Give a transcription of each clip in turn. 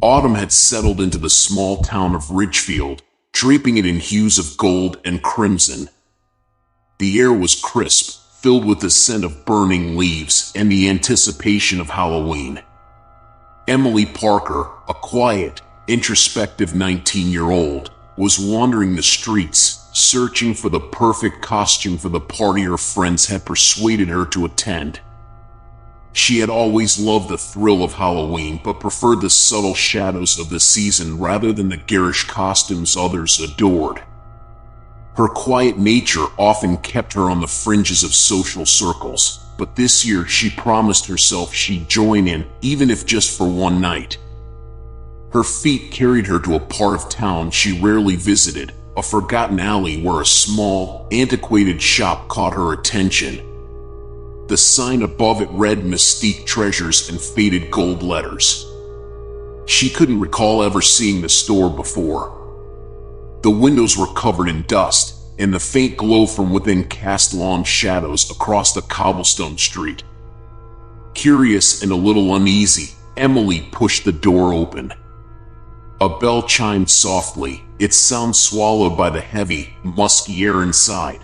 Autumn had settled into the small town of Ridgefield, draping it in hues of gold and crimson. The air was crisp, filled with the scent of burning leaves and the anticipation of Halloween. Emily Parker, a quiet, introspective 19-year-old, was wandering the streets, searching for the perfect costume for the party her friends had persuaded her to attend. She had always loved the thrill of Halloween, but preferred the subtle shadows of the season rather than the garish costumes others adored. Her quiet nature often kept her on the fringes of social circles, but this year she promised herself she'd join in, even if just for one night. Her feet carried her to a part of town she rarely visited, a forgotten alley where a small, antiquated shop caught her attention. The sign above it read Mystique Treasures in faded gold letters. She couldn't recall ever seeing the store before. The windows were covered in dust, and the faint glow from within cast long shadows across the cobblestone street. Curious and a little uneasy, Emily pushed the door open. A bell chimed softly, its sound swallowed by the heavy, musky air inside.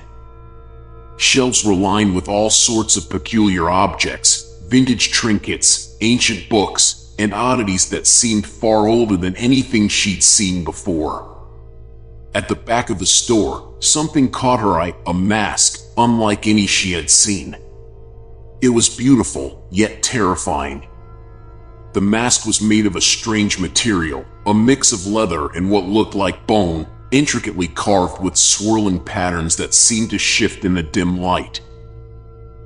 Shelves were lined with all sorts of peculiar objects, vintage trinkets, ancient books, and oddities that seemed far older than anything she'd seen before. At the back of the store, something caught her eye, a mask, unlike any she had seen. It was beautiful, yet terrifying. The mask was made of a strange material, a mix of leather and what looked like bone, intricately carved with swirling patterns that seemed to shift in the dim light.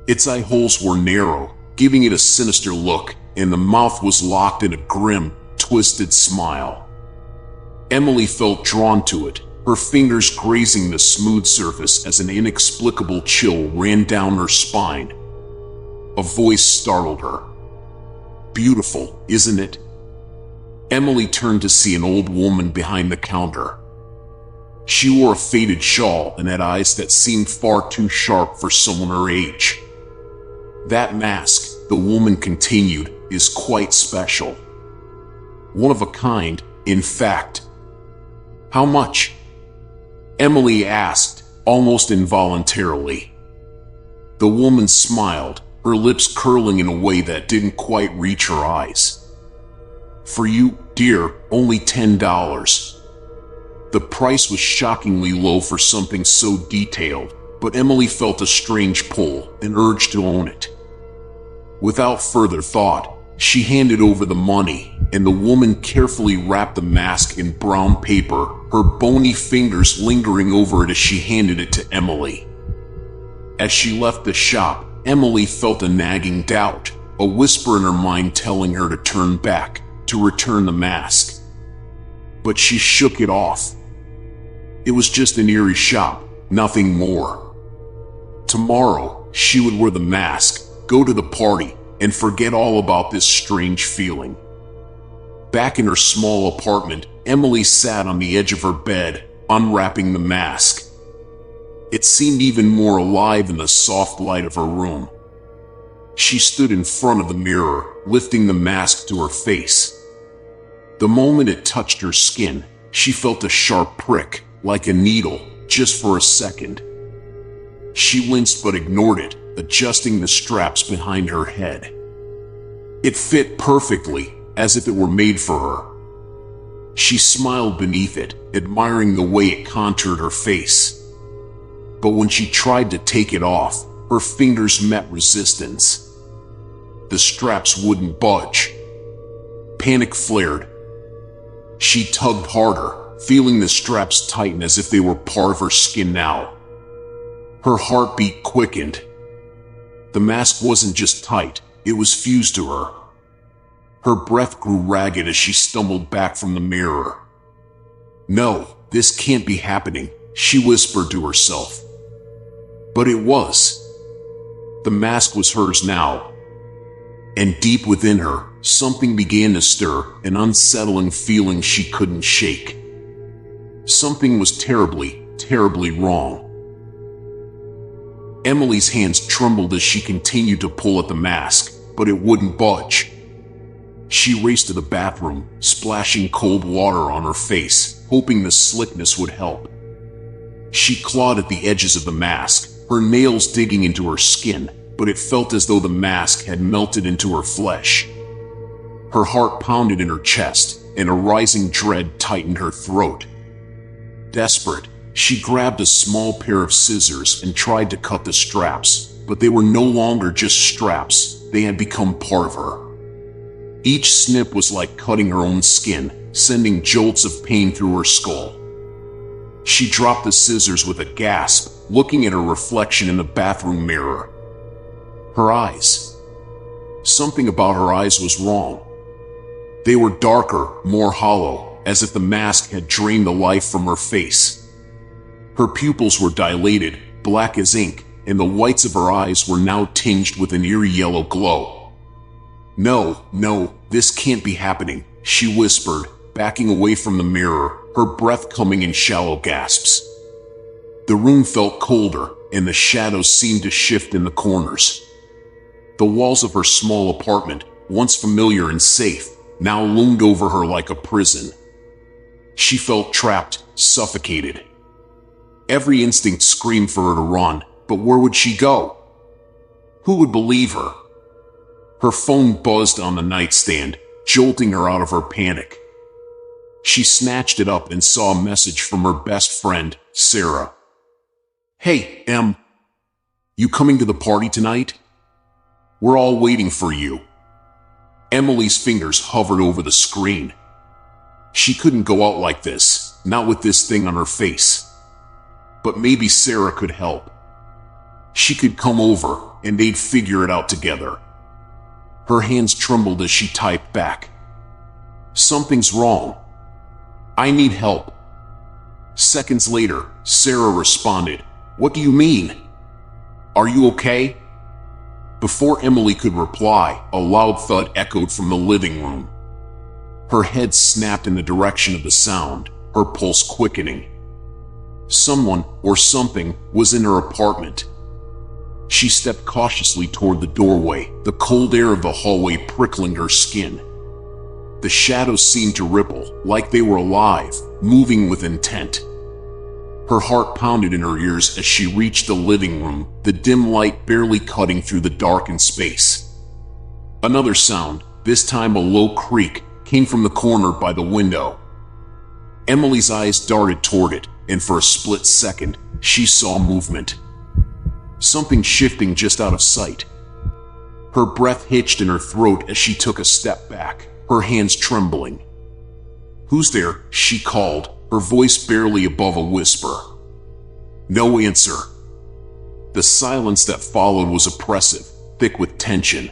Its eye holes were narrow, giving it a sinister look, and the mouth was locked in a grim, twisted smile. Emily felt drawn to it, her fingers grazing the smooth surface as an inexplicable chill ran down her spine. A voice startled her. "Beautiful, isn't it?" Emily turned to see an old woman behind the counter. She wore a faded shawl and had eyes that seemed far too sharp for someone her age. "That mask," the woman continued, "is quite special. One of a kind, in fact." "How much?" Emily asked, almost involuntarily. The woman smiled, her lips curling in a way that didn't quite reach her eyes. "For you, dear, only $10. The price was shockingly low for something so detailed, but Emily felt a strange pull, an urge to own it. Without further thought, she handed over the money, and the woman carefully wrapped the mask in brown paper, her bony fingers lingering over it as she handed it to Emily. As she left the shop, Emily felt a nagging doubt, a whisper in her mind telling her to turn back, to return the mask. But she shook it off. It was just an eerie shop, nothing more. Tomorrow, she would wear the mask, go to the party, and forget all about this strange feeling. Back in her small apartment, Emily sat on the edge of her bed, unwrapping the mask. It seemed even more alive in the soft light of her room. She stood in front of the mirror, lifting the mask to her face. The moment it touched her skin, she felt a sharp prick, like a needle, just for a second. She winced but ignored it, adjusting the straps behind her head. It fit perfectly, as if it were made for her. She smiled beneath it, admiring the way it contoured her face. But when she tried to take it off, her fingers met resistance. The straps wouldn't budge. Panic flared. She tugged harder, feeling the straps tighten as if they were part of her skin now. Her heartbeat quickened. The mask wasn't just tight, it was fused to her. Her breath grew ragged as she stumbled back from the mirror. "No, this can't be happening," she whispered to herself. But it was. The mask was hers now. And deep within her, something began to stir, an unsettling feeling she couldn't shake. Something was terribly, terribly wrong. Emily's hands trembled as she continued to pull at the mask, but it wouldn't budge. She raced to the bathroom, splashing cold water on her face, hoping the slickness would help. She clawed at the edges of the mask, her nails digging into her skin, but it felt as though the mask had melted into her flesh. Her heart pounded in her chest, and a rising dread tightened her throat. Desperate, she grabbed a small pair of scissors and tried to cut the straps, but they were no longer just straps, they had become part of her. Each snip was like cutting her own skin, sending jolts of pain through her skull. She dropped the scissors with a gasp, looking at her reflection in the bathroom mirror. Her eyes. Something about her eyes was wrong. They were darker, more hollow, as if the mask had drained the life from her face. Her pupils were dilated, black as ink, and the whites of her eyes were now tinged with an eerie yellow glow. No, this can't be happening, she whispered, backing away from the mirror, her breath coming in shallow gasps. The room felt colder, and the shadows seemed to shift in the corners. The walls of her small apartment, once familiar and safe, now loomed over her like a prison. She felt trapped, suffocated. Every instinct screamed for her to run, but where would she go? Who would believe her? Her phone buzzed on the nightstand, jolting her out of her panic. She snatched it up and saw a message from her best friend, Sarah. "Hey, Em. You coming to the party tonight? We're all waiting for you." Emily's fingers hovered over the screen. She couldn't go out like this, not with this thing on her face. But maybe Sarah could help. She could come over, and they'd figure it out together. Her hands trembled as she typed back. "Something's wrong. I need help." Seconds later, Sarah responded, "What do you mean? Are you okay?" Before Emily could reply, a loud thud echoed from the living room. Her head snapped in the direction of the sound, her pulse quickening. Someone, or something, was in her apartment. She stepped cautiously toward the doorway, the cold air of the hallway prickling her skin. The shadows seemed to ripple, like they were alive, moving with intent. Her heart pounded in her ears as she reached the living room, the dim light barely cutting through the darkened space. Another sound, this time a low creak, came from the corner by the window. Emily's eyes darted toward it, and for a split second, she saw movement. Something shifting just out of sight. Her breath hitched in her throat as she took a step back, her hands trembling. "Who's there?" she called, her voice barely above a whisper. No answer. The silence that followed was oppressive, thick with tension.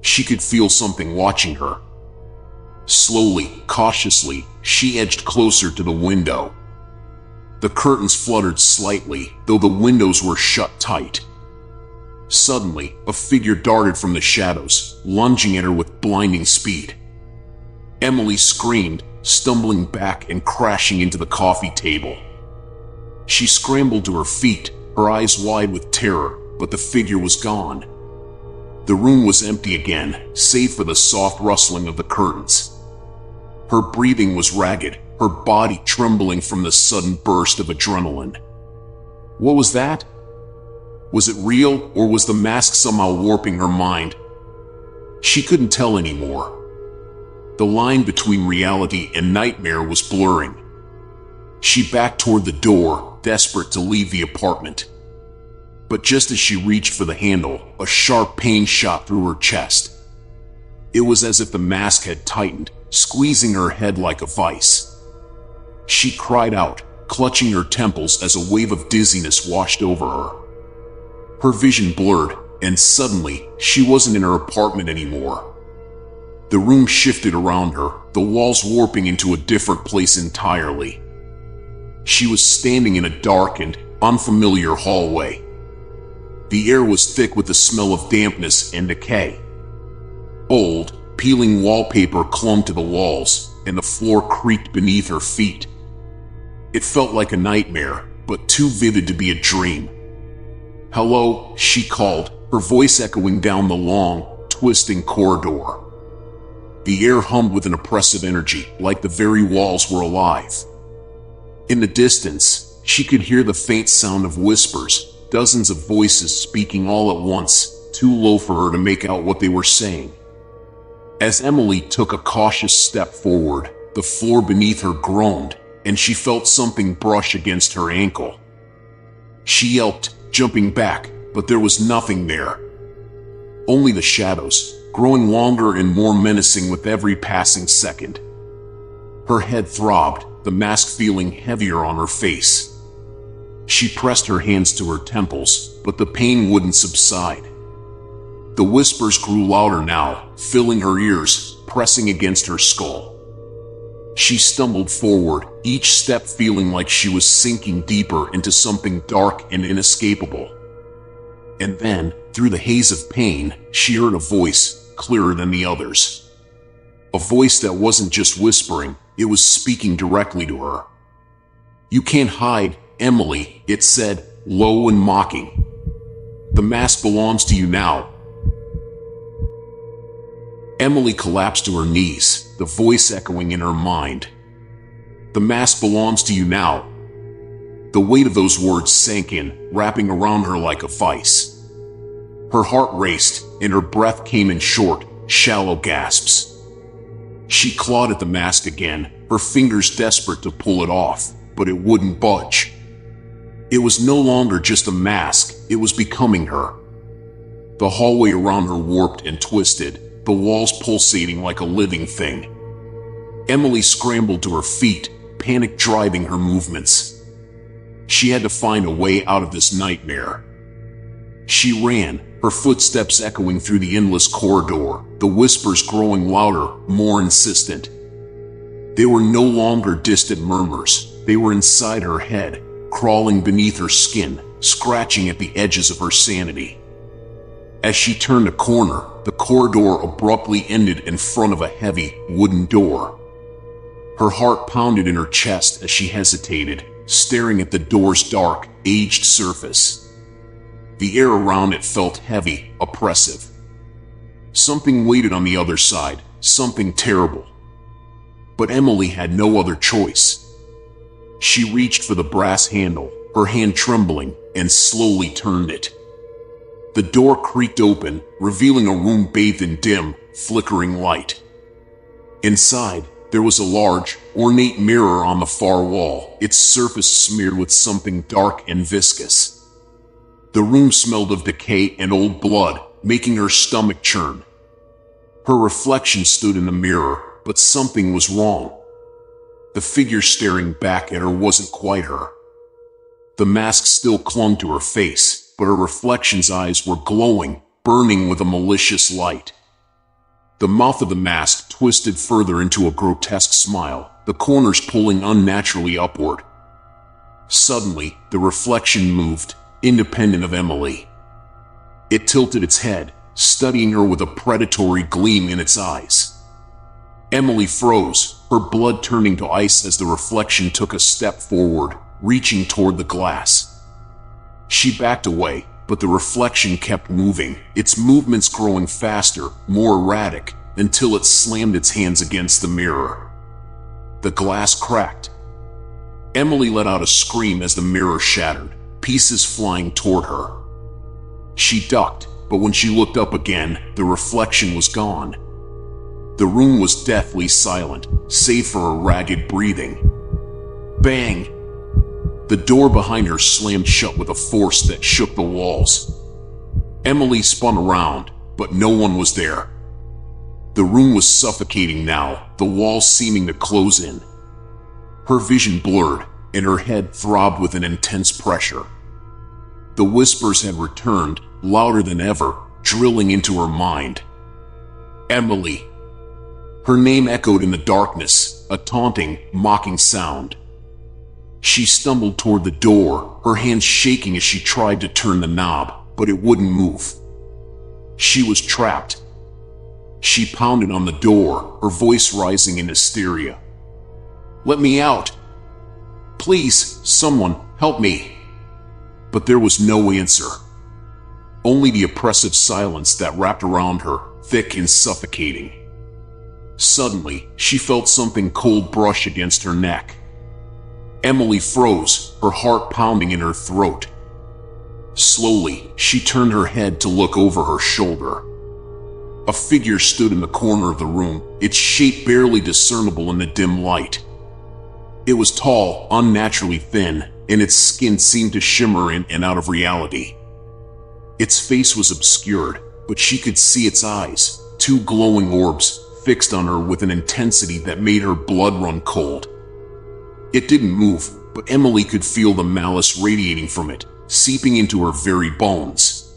She could feel something watching her. Slowly, cautiously, she edged closer to the window. The curtains fluttered slightly, though the windows were shut tight. Suddenly, a figure darted from the shadows, lunging at her with blinding speed. Emily screamed, stumbling back and crashing into the coffee table. She scrambled to her feet, her eyes wide with terror, but the figure was gone. The room was empty again, save for the soft rustling of the curtains. Her breathing was ragged, her body trembling from the sudden burst of adrenaline. What was that? Was it real, or was the mask somehow warping her mind? She couldn't tell anymore. The line between reality and nightmare was blurring. She backed toward the door, desperate to leave the apartment. But just as she reached for the handle, a sharp pain shot through her chest. It was as if the mask had tightened, squeezing her head like a vice. She cried out, clutching her temples as a wave of dizziness washed over her. Her vision blurred, and suddenly, she wasn't in her apartment anymore. The room shifted around her, the walls warping into a different place entirely. She was standing in a darkened, unfamiliar hallway. The air was thick with the smell of dampness and decay. Old, peeling wallpaper clung to the walls, and the floor creaked beneath her feet. It felt like a nightmare, but too vivid to be a dream. "Hello," she called, her voice echoing down the long, twisting corridor. The air hummed with an oppressive energy, like the very walls were alive. In the distance, she could hear the faint sound of whispers, dozens of voices speaking all at once, too low for her to make out what they were saying. As Emily took a cautious step forward, the floor beneath her groaned, and she felt something brush against her ankle. She yelped, jumping back, but there was nothing there. Only the shadows, growing longer and more menacing with every passing second. Her head throbbed, the mask feeling heavier on her face. She pressed her hands to her temples, but the pain wouldn't subside. The whispers grew louder now, filling her ears, pressing against her skull. She stumbled forward, each step feeling like she was sinking deeper into something dark and inescapable. And then, through the haze of pain, she heard a voice, clearer than the others. A voice that wasn't just whispering, it was speaking directly to her. "You can't hide, Emily," it said, low and mocking. "The mask belongs to you now." Emily collapsed to her knees, the voice echoing in her mind. "The mask belongs to you now." The weight of those words sank in, wrapping around her like a vice. Her heart raced, and her breath came in short, shallow gasps. She clawed at the mask again, her fingers desperate to pull it off, but it wouldn't budge. It was no longer just a mask, it was becoming her. The hallway around her warped and twisted, the walls pulsating like a living thing. Emily scrambled to her feet, panic driving her movements. She had to find a way out of this nightmare. She ran, her footsteps echoing through the endless corridor, the whispers growing louder, more insistent. They were no longer distant murmurs, they were inside her head, crawling beneath her skin, scratching at the edges of her sanity. As she turned a corner, the corridor abruptly ended in front of a heavy, wooden door. Her heart pounded in her chest as she hesitated, staring at the door's dark, aged surface. The air around it felt heavy, oppressive. Something waited on the other side, something terrible. But Emily had no other choice. She reached for the brass handle, her hand trembling, and slowly turned it. The door creaked open, revealing a room bathed in dim, flickering light. Inside, there was a large, ornate mirror on the far wall, its surface smeared with something dark and viscous. The room smelled of decay and old blood, making her stomach churn. Her reflection stood in the mirror, but something was wrong. The figure staring back at her wasn't quite her. The mask still clung to her face, but her reflection's eyes were glowing, burning with a malicious light. The mouth of the mask twisted further into a grotesque smile, the corners pulling unnaturally upward. Suddenly, the reflection moved, independent of Emily. It tilted its head, studying her with a predatory gleam in its eyes. Emily froze, her blood turning to ice as the reflection took a step forward, reaching toward the glass. She backed away, but the reflection kept moving, its movements growing faster, more erratic, until it slammed its hands against the mirror. The glass cracked. Emily let out a scream as the mirror shattered, pieces flying toward her. She ducked, but when she looked up again, the reflection was gone. The room was deathly silent, save for a ragged breathing. Bang! The door behind her slammed shut with a force that shook the walls. Emily spun around, but no one was there. The room was suffocating now, the walls seeming to close in. Her vision blurred, and her head throbbed with an intense pressure. The whispers had returned, louder than ever, drilling into her mind. Emily. Her name echoed in the darkness, a taunting, mocking sound. She stumbled toward the door, her hands shaking as she tried to turn the knob, but it wouldn't move. She was trapped. She pounded on the door, her voice rising in hysteria. "Let me out! Please, someone, help me!" But there was no answer. Only the oppressive silence that wrapped around her, thick and suffocating. Suddenly, she felt something cold brush against her neck. Emily froze, her heart pounding in her throat. Slowly, she turned her head to look over her shoulder. A figure stood in the corner of the room, its shape barely discernible in the dim light. It was tall, unnaturally thin, and its skin seemed to shimmer in and out of reality. Its face was obscured, but she could see its eyes, two glowing orbs, fixed on her with an intensity that made her blood run cold. It didn't move, but Emily could feel the malice radiating from it, seeping into her very bones.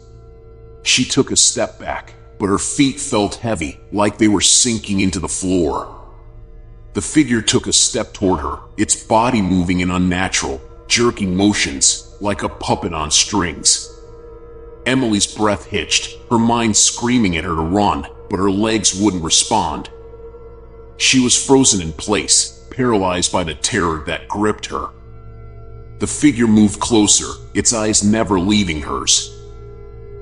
She took a step back, but her feet felt heavy, like they were sinking into the floor. The figure took a step toward her, its body moving in unnatural, jerking motions, like a puppet on strings. Emily's breath hitched, her mind screaming at her to run, but her legs wouldn't respond. She was frozen in place, paralyzed by the terror that gripped her. The figure moved closer, its eyes never leaving hers.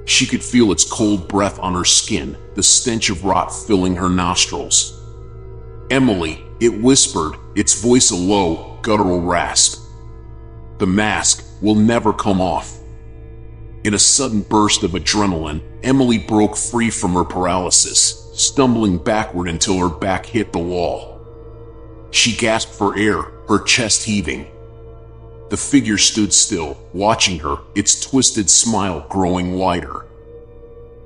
She could feel its cold breath on her skin, the stench of rot filling her nostrils. "Emily," it whispered, its voice a low, guttural rasp. "The mask will never come off." In a sudden burst of adrenaline, Emily broke free from her paralysis, stumbling backward until her back hit the wall. She gasped for air, her chest heaving. The figure stood still, watching her, its twisted smile growing wider.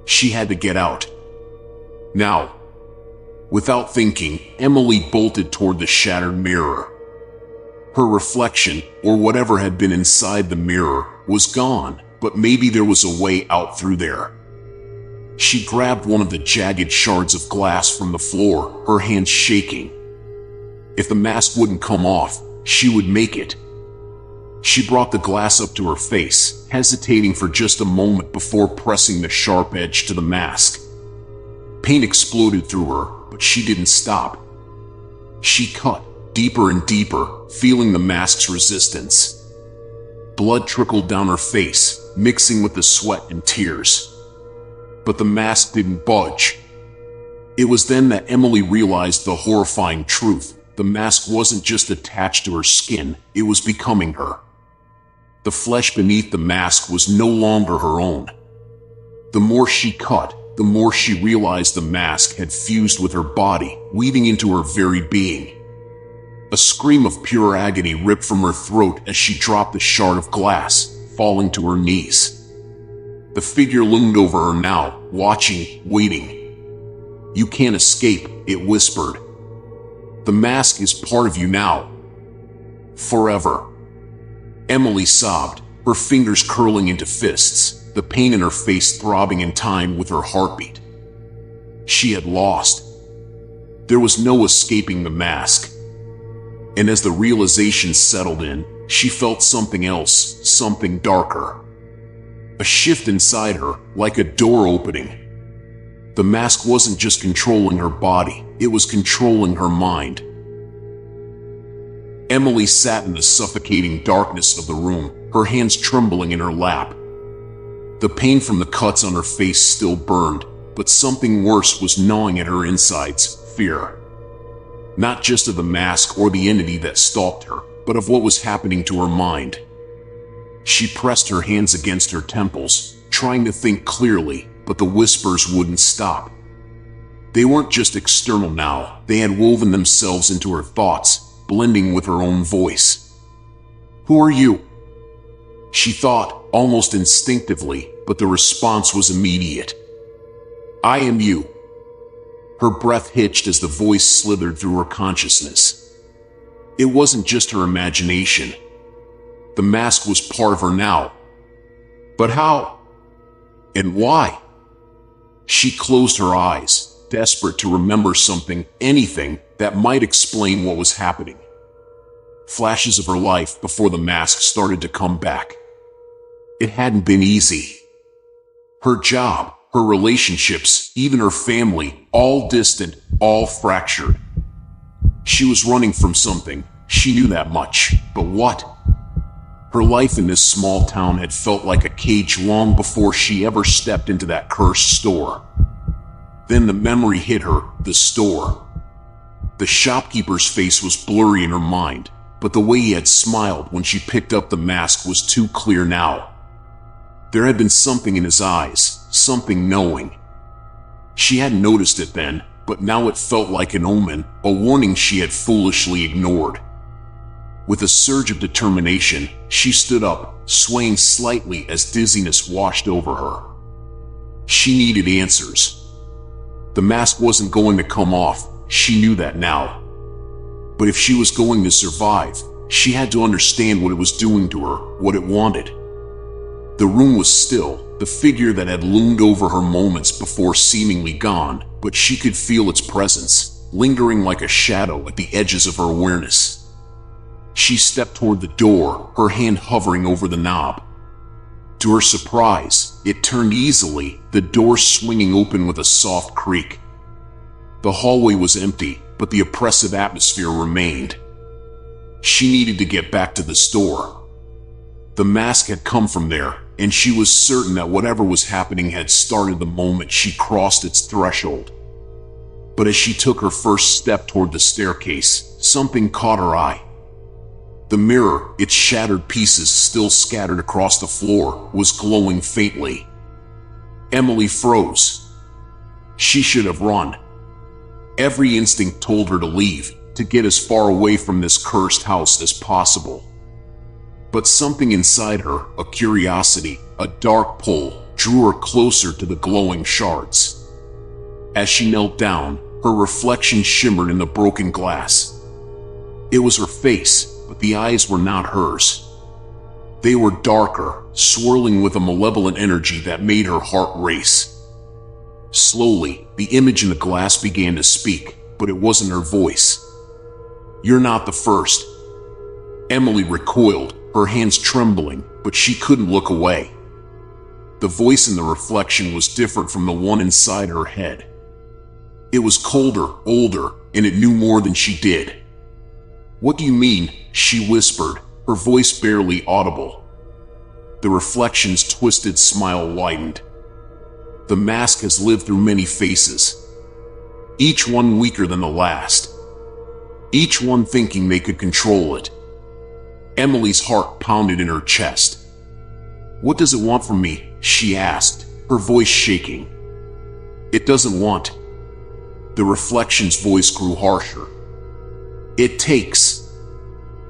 She had to get out. Now. Without thinking, Emily bolted toward the shattered mirror. Her reflection, or whatever had been inside the mirror, was gone, but maybe there was a way out through there. She grabbed one of the jagged shards of glass from the floor, her hands shaking. If the mask wouldn't come off, she would make it. She brought the glass up to her face, hesitating for just a moment before pressing the sharp edge to the mask. Pain exploded through her, but she didn't stop. She cut, deeper and deeper, feeling the mask's resistance. Blood trickled down her face, mixing with the sweat and tears. But the mask didn't budge. It was then that Emily realized the horrifying truth. The mask wasn't just attached to her skin, it was becoming her. The flesh beneath the mask was no longer her own. The more she cut, the more she realized the mask had fused with her body, weaving into her very being. A scream of pure agony ripped from her throat as she dropped the shard of glass, falling to her knees. The figure loomed over her now, watching, waiting. "You can't escape," it whispered. "The mask is part of you now. Forever." Emily sobbed, her fingers curling into fists, the pain in her face throbbing in time with her heartbeat. She had lost. There was no escaping the mask. And as the realization settled in, she felt something else, something darker. A shift inside her, like a door opening. The mask wasn't just controlling her body, it was controlling her mind. Emily sat in the suffocating darkness of the room, her hands trembling in her lap. The pain from the cuts on her face still burned, but something worse was gnawing at her insides, fear. Not just of the mask or the entity that stalked her, but of what was happening to her mind. She pressed her hands against her temples, trying to think clearly, but the whispers wouldn't stop. They weren't just external now, they had woven themselves into her thoughts, blending with her own voice. "Who are you?" she thought, almost instinctively, but the response was immediate. "I am you." Her breath hitched as the voice slithered through her consciousness. It wasn't just her imagination. The mask was part of her now. But how? And why? She closed her eyes, desperate to remember something, anything, that might explain what was happening. Flashes of her life before the mask started to come back. It hadn't been easy. Her job, her relationships, even her family, all distant, all fractured. She was running from something, she knew that much, but what? Her life in this small town had felt like a cage long before she ever stepped into that cursed store. Then the memory hit her, the store. The shopkeeper's face was blurry in her mind, but the way he had smiled when she picked up the mask was too clear now. There had been something in his eyes, something knowing. She hadn't noticed it then, but now it felt like an omen, a warning she had foolishly ignored. With a surge of determination, she stood up, swaying slightly as dizziness washed over her. She needed answers. The mask wasn't going to come off, she knew that now. But if she was going to survive, she had to understand what it was doing to her, what it wanted. The room was still, the figure that had loomed over her moments before seemingly gone, but she could feel its presence, lingering like a shadow at the edges of her awareness. She stepped toward the door, her hand hovering over the knob. To her surprise, it turned easily, the door swinging open with a soft creak. The hallway was empty, but the oppressive atmosphere remained. She needed to get back to the store. The mask had come from there, and she was certain that whatever was happening had started the moment she crossed its threshold. But as she took her first step toward the staircase, something caught her eye. The mirror, its shattered pieces still scattered across the floor, was glowing faintly. Emily froze. She should have run. Every instinct told her to leave, to get as far away from this cursed house as possible. But something inside her, a curiosity, a dark pull, drew her closer to the glowing shards. As she knelt down, her reflection shimmered in the broken glass. It was her face, but the eyes were not hers. They were darker, swirling with a malevolent energy that made her heart race. Slowly, the image in the glass began to speak, but it wasn't her voice. "You're not the first." Emily recoiled, her hands trembling, but she couldn't look away. The voice in the reflection was different from the one inside her head. It was colder, older, and it knew more than she did. "What do you mean?" she whispered, her voice barely audible. The reflection's twisted smile widened. "The mask has lived through many faces, each one weaker than the last, each one thinking they could control it." Emily's heart pounded in her chest. "What does it want from me?" she asked, her voice shaking. "It doesn't want." The reflection's voice grew harsher. "It takes."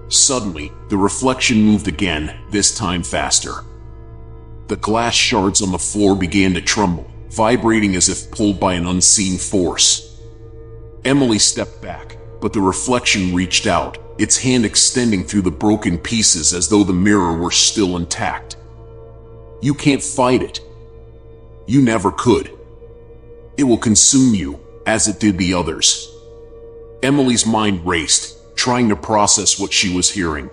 Suddenly, the reflection moved again, this time faster. The glass shards on the floor began to tremble, vibrating as if pulled by an unseen force. Emily stepped back, but the reflection reached out, its hand extending through the broken pieces as though the mirror were still intact. "You can't fight it. You never could. It will consume you, as it did the others." Emily's mind raced, trying to process what she was hearing.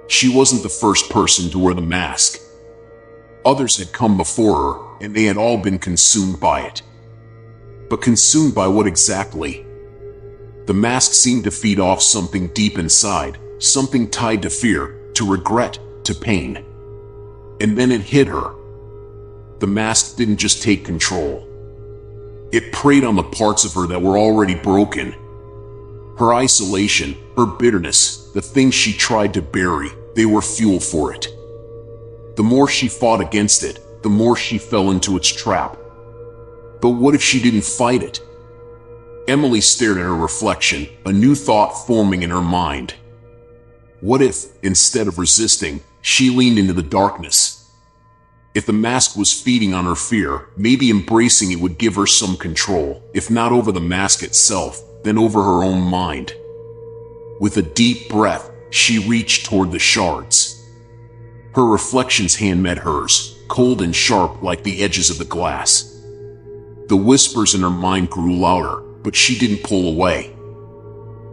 She wasn't the first person to wear the mask. Others had come before her, and they had all been consumed by it. But consumed by what exactly? The mask seemed to feed off something deep inside, something tied to fear, to regret, to pain. And then it hit her. The mask didn't just take control. It preyed on the parts of her that were already broken. Her isolation, her bitterness, the things she tried to bury, they were fuel for it. The more she fought against it, the more she fell into its trap. But what if she didn't fight it? Emily stared at her reflection, a new thought forming in her mind. What if, instead of resisting, she leaned into the darkness? If the mask was feeding on her fear, maybe embracing it would give her some control, if not over the mask itself, then over her own mind. With a deep breath, she reached toward the shards. Her reflection's hand met hers, cold and sharp like the edges of the glass. The whispers in her mind grew louder, but she didn't pull away.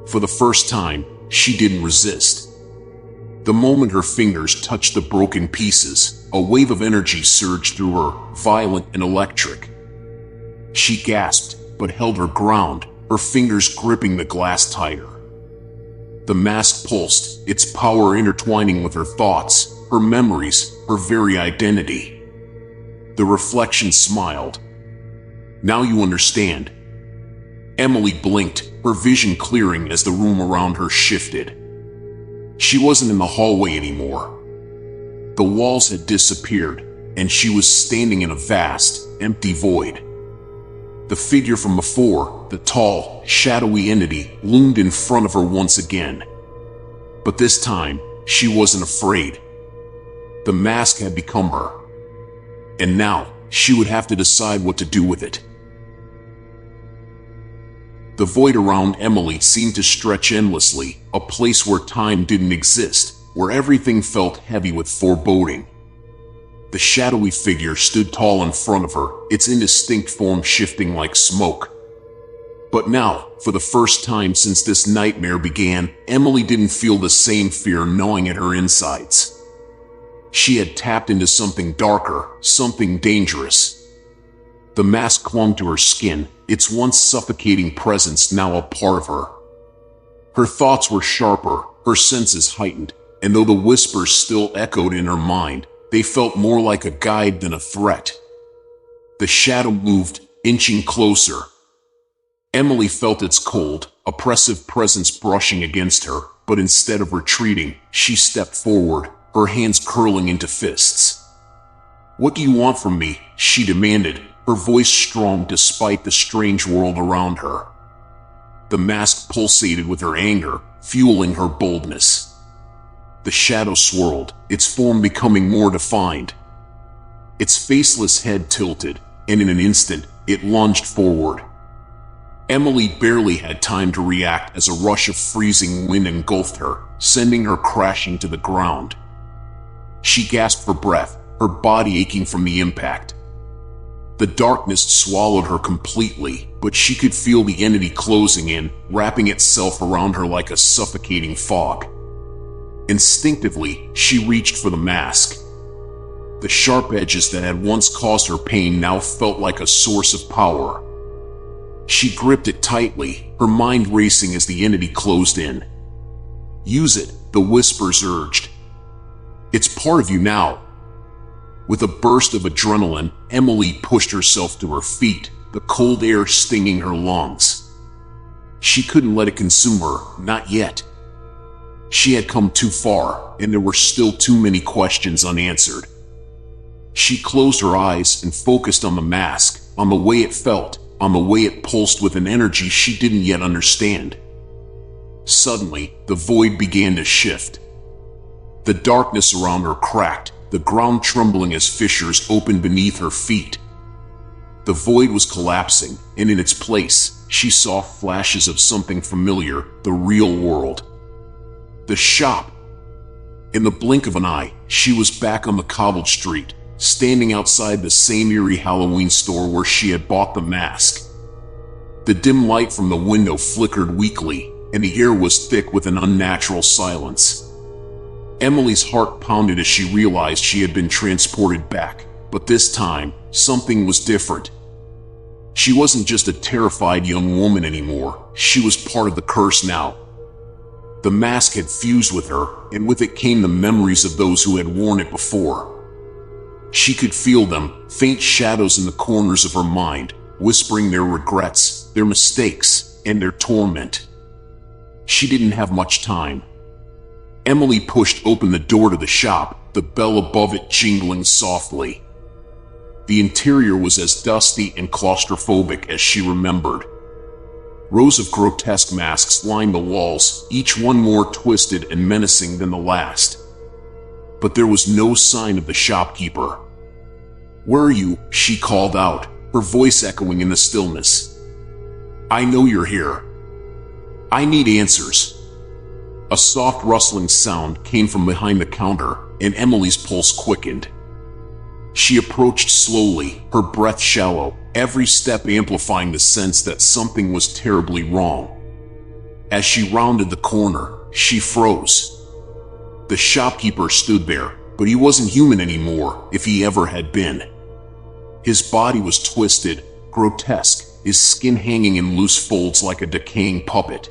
For the first time, she didn't resist. The moment her fingers touched the broken pieces, a wave of energy surged through her, violent and electric. She gasped, but held her ground, her fingers gripping the glass tighter. The mask pulsed, its power intertwining with her thoughts, her memories, her very identity. The reflection smiled. "Now you understand." Emily blinked, her vision clearing as the room around her shifted. She wasn't in the hallway anymore. The walls had disappeared, and she was standing in a vast, empty void. The figure from before, the tall, shadowy entity, loomed in front of her once again. But this time, she wasn't afraid. The mask had become her. And now, she would have to decide what to do with it. The void around Emily seemed to stretch endlessly, a place where time didn't exist, where everything felt heavy with foreboding. The shadowy figure stood tall in front of her, its indistinct form shifting like smoke. But now, for the first time since this nightmare began, Emily didn't feel the same fear gnawing at her insides. She had tapped into something darker, something dangerous. The mask clung to her skin, its once suffocating presence now a part of her. Her thoughts were sharper, her senses heightened, and though the whispers still echoed in her mind, they felt more like a guide than a threat. The shadow moved, inching closer. Emily felt its cold, oppressive presence brushing against her, but instead of retreating, she stepped forward, her hands curling into fists. "What do you want from me?" she demanded, her voice strong despite the strange world around her. The mask pulsated with her anger, fueling her boldness. The shadow swirled, its form becoming more defined. Its faceless head tilted, and in an instant, it lunged forward. Emily barely had time to react as a rush of freezing wind engulfed her, sending her crashing to the ground. She gasped for breath, her body aching from the impact. The darkness swallowed her completely, but she could feel the entity closing in, wrapping itself around her like a suffocating fog. Instinctively, she reached for the mask. The sharp edges that had once caused her pain now felt like a source of power. She gripped it tightly, her mind racing as the entity closed in. "Use it," the whispers urged. "It's part of you now." With a burst of adrenaline, Emily pushed herself to her feet, the cold air stinging her lungs. She couldn't let it consume her, not yet. She had come too far, and there were still too many questions unanswered. She closed her eyes and focused on the mask, on the way it felt, on the way it pulsed with an energy she didn't yet understand. Suddenly, the void began to shift. The darkness around her cracked, the ground trembling as fissures opened beneath her feet. The void was collapsing, and in its place, she saw flashes of something familiar, the real world. The shop. In the blink of an eye, she was back on the cobbled street, standing outside the same eerie Halloween store where she had bought the mask. The dim light from the window flickered weakly, and the air was thick with an unnatural silence. Emily's heart pounded as she realized she had been transported back, but this time, something was different. She wasn't just a terrified young woman anymore, she was part of the curse now. The mask had fused with her, and with it came the memories of those who had worn it before. She could feel them, faint shadows in the corners of her mind, whispering their regrets, their mistakes, and their torment. She didn't have much time. Emily pushed open the door to the shop, the bell above it jingling softly. The interior was as dusty and claustrophobic as she remembered. Rows of grotesque masks lined the walls, each one more twisted and menacing than the last. But there was no sign of the shopkeeper. "Where are you?" she called out, her voice echoing in the stillness. "I know you're here. I need answers." A soft rustling sound came from behind the counter, and Emily's pulse quickened. She approached slowly, her breath shallow, every step amplifying the sense that something was terribly wrong. As she rounded the corner, she froze. The shopkeeper stood there, but he wasn't human anymore, if he ever had been. His body was twisted, grotesque, his skin hanging in loose folds like a decaying puppet.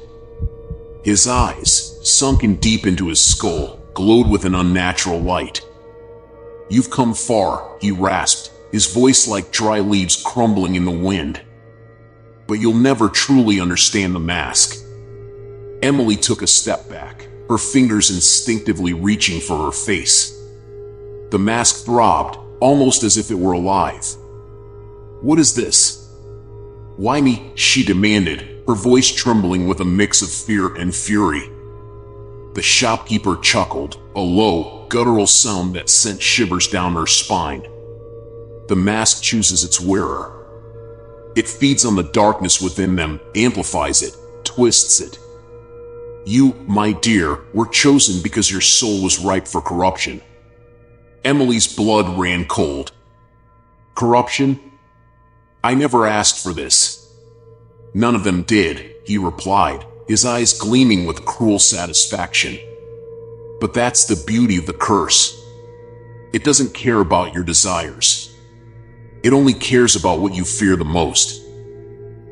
His eyes, sunken deep into his skull, glowed with an unnatural light. "You've come far," he rasped, his voice like dry leaves crumbling in the wind. but you'll never truly understand the mask. Emily took a step back, her fingers instinctively reaching for her face. The mask throbbed, almost as if it were alive. "What is this?" "Why me?" she demanded, her voice trembling with a mix of fear and fury. The shopkeeper chuckled, a low, guttural sound that sent shivers down her spine. The mask chooses its wearer. It feeds on the darkness within them, amplifies it, twists it. You, my dear, were chosen because your soul was ripe for corruption. Emily's blood ran cold. Corruption? I never asked for this. None of them did, he replied, his eyes gleaming with cruel satisfaction. But that's the beauty of the curse. It doesn't care about your desires. It only cares about what you fear the most.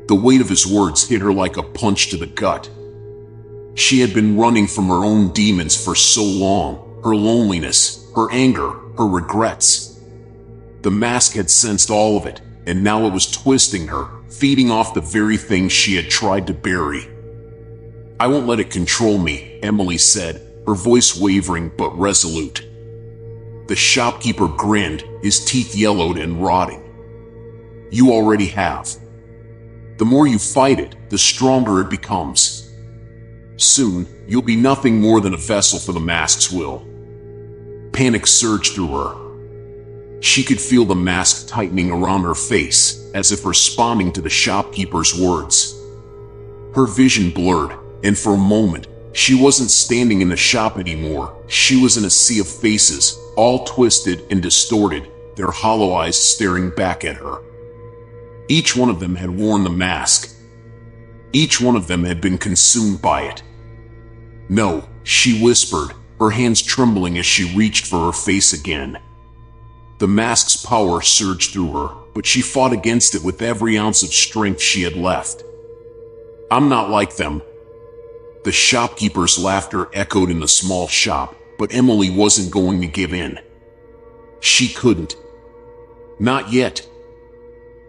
The weight of his words hit her like a punch to the gut. She had been running from her own demons for so long, her loneliness, her anger, her regrets. The mask had sensed all of it, and now it was twisting her, feeding off the very thing she had tried to bury. I won't let it control me, Emily said, her voice wavering but resolute. The shopkeeper grinned, his teeth yellowed and rotting. You already have. The more you fight it, the stronger it becomes. Soon, you'll be nothing more than a vessel for the mask's will. Panic surged through her. She could feel the mask tightening around her face, as if responding to the shopkeeper's words. Her vision blurred, and for a moment, she wasn't standing in the shop anymore. She was in a sea of faces, all twisted and distorted, their hollow eyes staring back at her. Each one of them had worn the mask. Each one of them had been consumed by it. No, she whispered, her hands trembling as she reached for her face again. The mask's power surged through her, but she fought against it with every ounce of strength she had left. I'm not like them. The shopkeeper's laughter echoed in the small shop, but Emily wasn't going to give in. She couldn't. Not yet.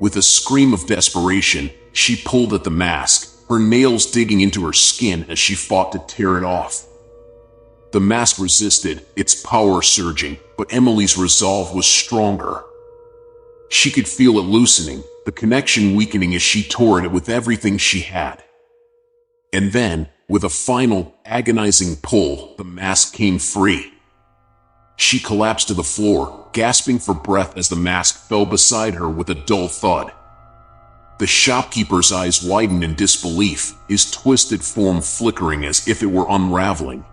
With a scream of desperation, she pulled at the mask, her nails digging into her skin as she fought to tear it off. The mask resisted, its power surging, but Emily's resolve was stronger. She could feel it loosening, the connection weakening as she tore at it with everything she had. And then, with a final, agonizing pull, the mask came free. She collapsed to the floor, gasping for breath as the mask fell beside her with a dull thud. The shopkeeper's eyes widened in disbelief, his twisted form flickering as if it were unraveling.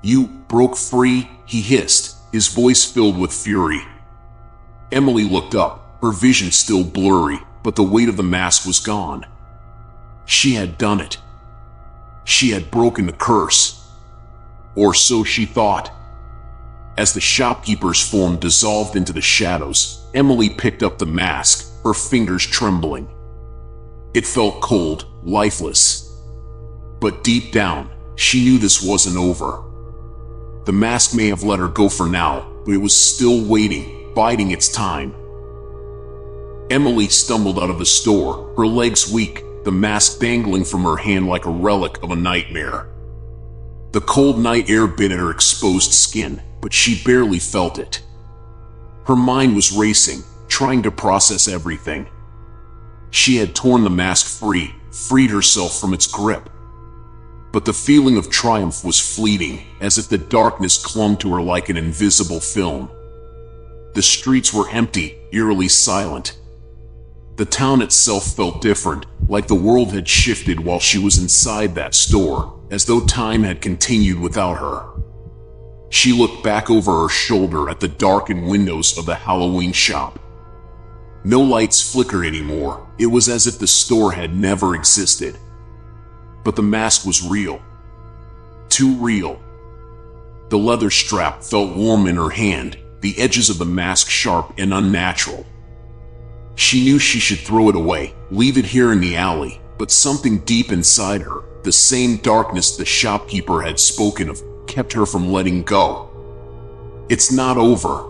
You broke free, he hissed, his voice filled with fury. Emily looked up, her vision still blurry, but the weight of the mask was gone. She had done it. She had broken the curse. Or so she thought. As the shopkeeper's form dissolved into the shadows, Emily picked up the mask, her fingers trembling. It felt cold, lifeless. But deep down, she knew this wasn't over. The mask may have let her go for now, but it was still waiting, biding its time. Emily stumbled out of the store, her legs weak, the mask dangling from her hand like a relic of a nightmare. The cold night air bit at her exposed skin, but she barely felt it. Her mind was racing, trying to process everything. She had torn the mask free, freed herself from its grip. But the feeling of triumph was fleeting, as if the darkness clung to her like an invisible film. The streets were empty, eerily silent. The town itself felt different, like the world had shifted while she was inside that store, as though time had continued without her. She looked back over her shoulder at the darkened windows of the Halloween shop. No lights flickered anymore. It was as if the store had never existed. But the mask was real. Too real. The leather strap felt warm in her hand, the edges of the mask sharp and unnatural. She knew she should throw it away, leave it here in the alley, but something deep inside her, the same darkness the shopkeeper had spoken of, kept her from letting go. It's not over.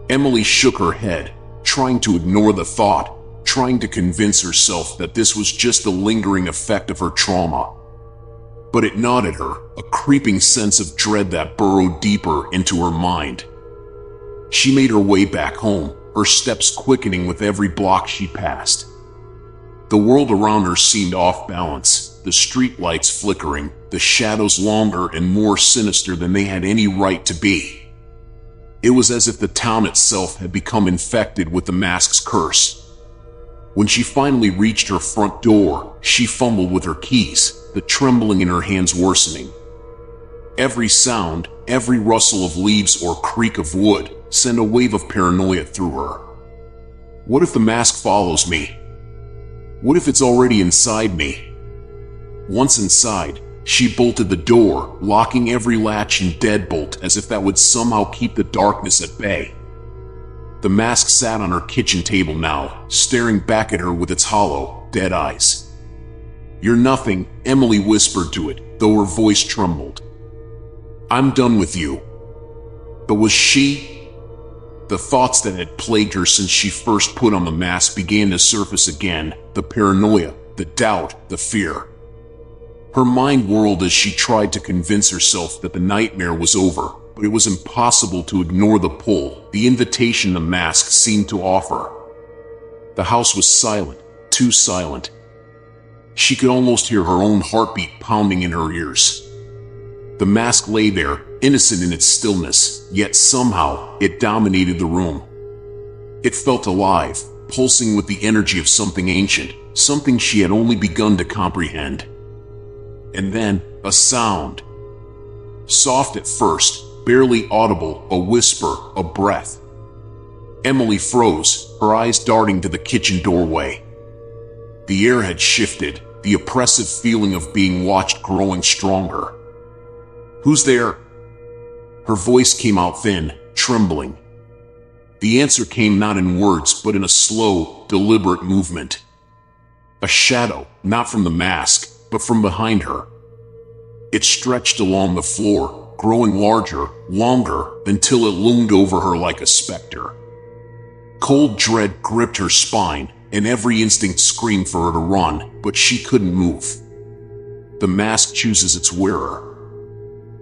Emily shook her head, trying to ignore the thought, trying to convince herself that this was just the lingering effect of her trauma. But it gnawed at her, a creeping sense of dread that burrowed deeper into her mind. She made her way back home, her steps quickening with every block she passed. The world around her seemed off balance, the street lights flickering, the shadows longer and more sinister than they had any right to be. It was as if the town itself had become infected with the mask's curse. When she finally reached her front door, she fumbled with her keys, the trembling in her hands worsening. Every sound, every rustle of leaves or creak of wood, sent a wave of paranoia through her. What if the mask follows me? What if it's already inside me? Once inside, she bolted the door, locking every latch and deadbolt as if that would somehow keep the darkness at bay. The mask sat on her kitchen table now, staring back at her with its hollow, dead eyes. "You're nothing," Emily whispered to it, though her voice trembled. "I'm done with you." But was she? The thoughts that had plagued her since she first put on the mask began to surface again, the paranoia, the doubt, the fear. Her mind whirled as she tried to convince herself that the nightmare was over, but it was impossible to ignore the pull, the invitation the mask seemed to offer. The house was silent, too silent. She could almost hear her own heartbeat pounding in her ears. The mask lay there, innocent in its stillness, yet somehow it dominated the room. It felt alive, pulsing with the energy of something ancient, something she had only begun to comprehend. And then, a sound. Soft at first, barely audible, a whisper, a breath. Emily froze, her eyes darting to the kitchen doorway. The air had shifted, the oppressive feeling of being watched growing stronger. "Who's there?" Her voice came out thin, trembling. The answer came not in words, but in a slow, deliberate movement. A shadow, not from the mask, but from behind her. It stretched along the floor, growing larger, longer, until it loomed over her like a specter. Cold dread gripped her spine, and every instinct screamed for her to run, but she couldn't move. The mask chooses its wearer.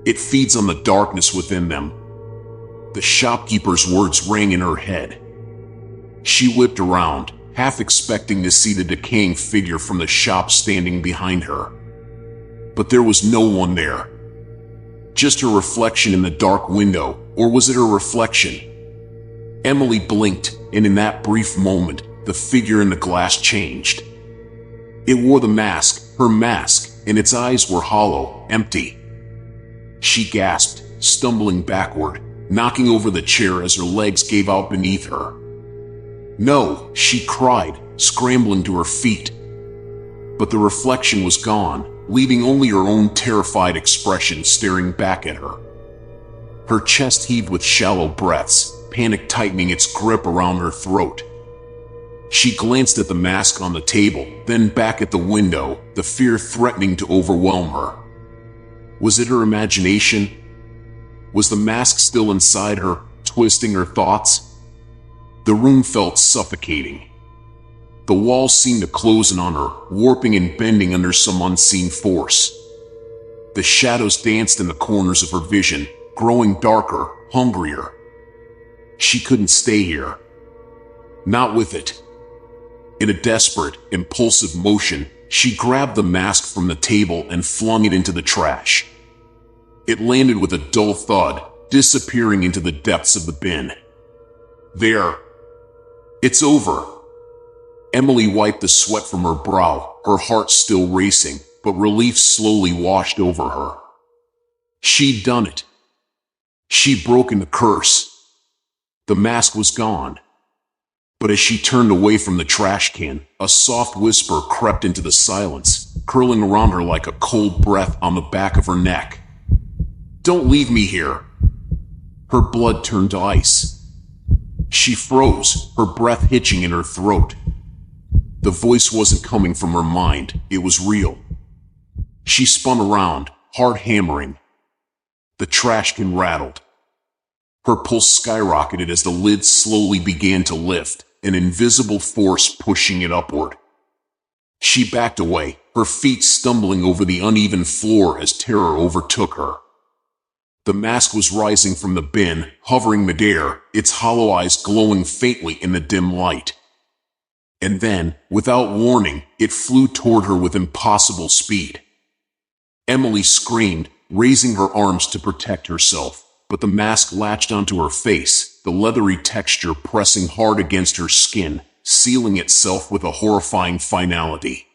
It feeds on the darkness within them. The shopkeeper's words rang in her head. She whipped around, half expecting to see the decaying figure from the shop standing behind her. But there was no one there. Just her reflection in the dark window, or was it her reflection? Emily blinked, and in that brief moment, the figure in the glass changed. It wore the mask, her mask, and its eyes were hollow, empty. She gasped, stumbling backward, knocking over the chair as her legs gave out beneath her. "No," she cried, scrambling to her feet. But the reflection was gone, leaving only her own terrified expression staring back at her. Her chest heaved with shallow breaths, panic tightening its grip around her throat. She glanced at the mask on the table, then back at the window, the fear threatening to overwhelm her. Was it her imagination? Was the mask still inside her, twisting her thoughts? The room felt suffocating. The walls seemed to close in on her, warping and bending under some unseen force. The shadows danced in the corners of her vision, growing darker, hungrier. She couldn't stay here. Not with it. In a desperate, impulsive motion, she grabbed the mask from the table and flung it into the trash. It landed with a dull thud, disappearing into the depths of the bin. There. It's over. Emily wiped the sweat from her brow, her heart still racing, but relief slowly washed over her. She'd done it. She'd broken the curse. The mask was gone. But as she turned away from the trash can, a soft whisper crept into the silence, curling around her like a cold breath on the back of her neck. "Don't leave me here." Her blood turned to ice. She froze, her breath hitching in her throat. The voice wasn't coming from her mind, it was real. She spun around, heart hammering. The trash can rattled. Her pulse skyrocketed as the lid slowly began to lift, an invisible force pushing it upward. She backed away, her feet stumbling over the uneven floor as terror overtook her. The mask was rising from the bin, hovering midair, its hollow eyes glowing faintly in the dim light. And then, without warning, it flew toward her with impossible speed. Emily screamed, raising her arms to protect herself, but the mask latched onto her face, the leathery texture pressing hard against her skin, sealing itself with a horrifying finality.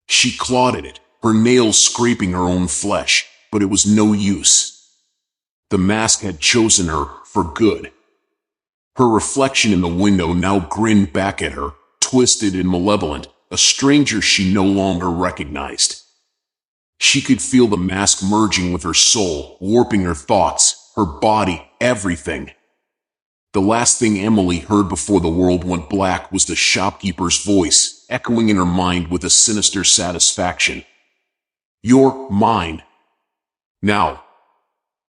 She clawed at it, her nails scraping her own flesh, but it was no use. The mask had chosen her for good. Her reflection in the window now grinned back at her, twisted and malevolent, a stranger she no longer recognized. She could feel the mask merging with her soul, warping her thoughts, her body, everything. The last thing Emily heard before the world went black was the shopkeeper's voice, echoing in her mind with a sinister satisfaction. "You're mine. Now."